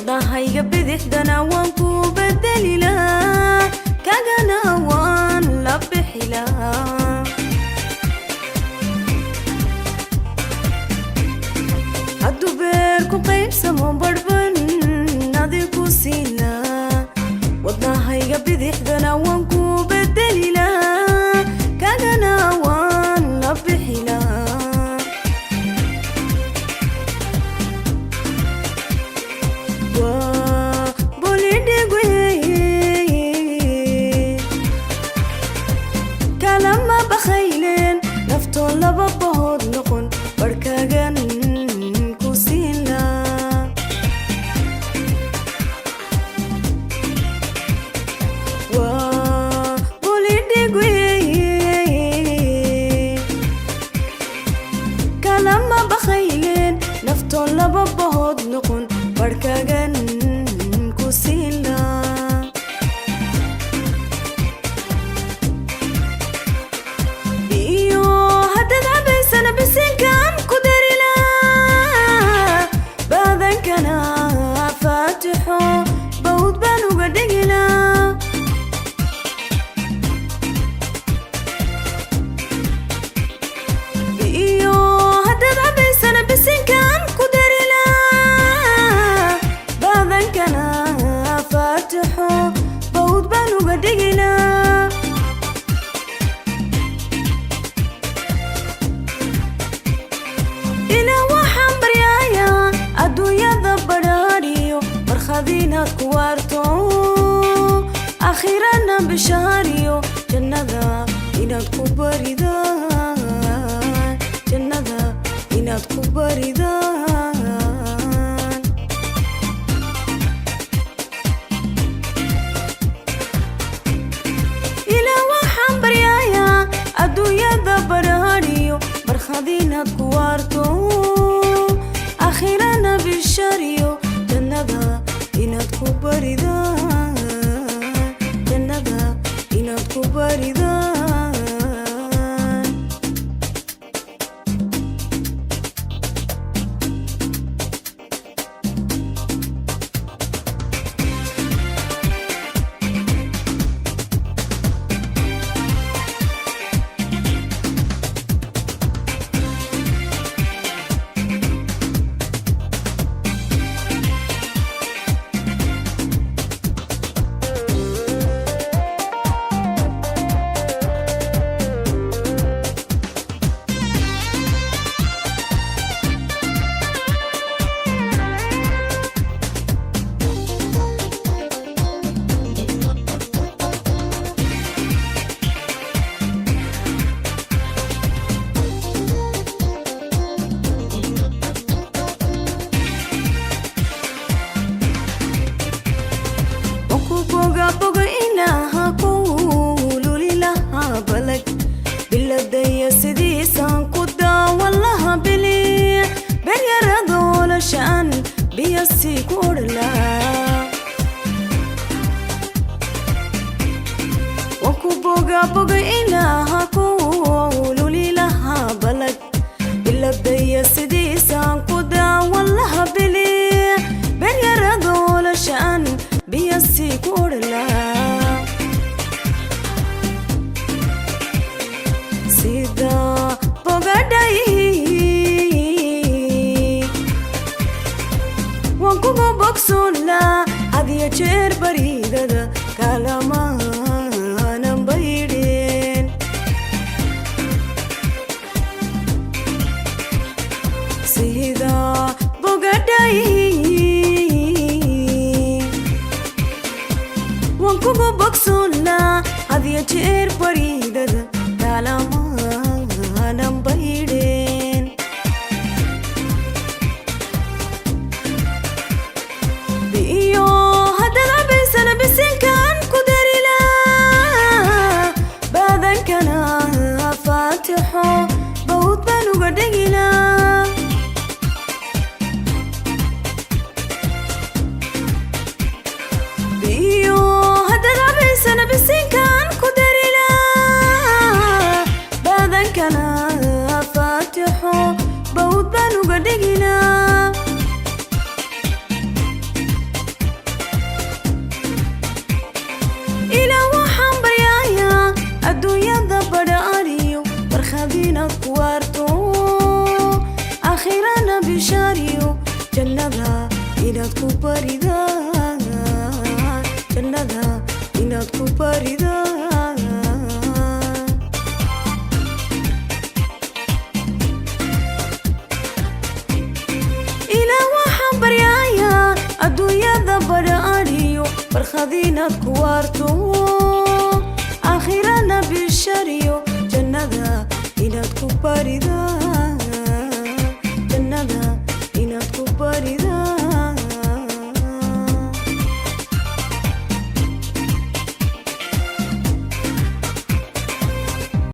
wadnahayga bidixdana waan ku bedeli lahaa kagana waan la bixi lahaa hadduu beerku qaybsamo badhban adigu siin lahaa wadnahayga bidixdana waan ku bedeli lahaa kagana waan la bixi lahaa waa bolidhigwe kalama bakhayleen naftoo laba bahood noqon barhkagan ku siin lahaa waa bolidhigwe kalama bakhayleen naftoo laba bahood noqon barhkagan ku siin lahaa iyo haddaad cabaysana bisinkaan ku dari lahaa baadankana faatixo bawd baan uga dhigi lahaa iyo haddaad cabaysana bisinkaan ku dari lahaa baadankana faatixo bawd baan uga dhigi lahaa ilaa waxaan baryayaa adduunyada badhaadhiyo barkhadiinaad ku waarto akhirana bishaariyo jannada inaad ku baridaan jannada inaad ku baridaan ilaa waxaan baryayaa adduunyada badhaadhiyo barkhadiinaad ku waarto akhirana bishariyo jannada inaad ku baridaan jannada inaad ku baridaan boga inaha kuululi lahaa balag biladaya sidiisaan ku daawan lahaa bili beryaradooloshaan biyasii ku odhan lahaa wanku boga inaha kuululi lahaa balag biladaya sidiisaan ku daawan lahaa bili beryaradooloshaan biyasii ku odhan lahaa sida bogadhay waan kugu bogsoon laa hadiyo jeer baridada kalamaanan baydheen sida bogadhay waan kugu bogsoon laa hadiyo jeer baridada kalamaanan baydheen iyo haddaad cabaysana bisinkaan ku dari lahaa baadankana faatixo bawd baan uga dhigi lahaa iyo haddaad cabaysana bisinkaan ku dari lahaa inaad ku baridaan jannada inaad ku baridaan ilaa waxaan baryayaa adduunyada badhaadhiyo barkhadiinaad ku waarto aakhirana bishariyo jannada inaad ku baridaan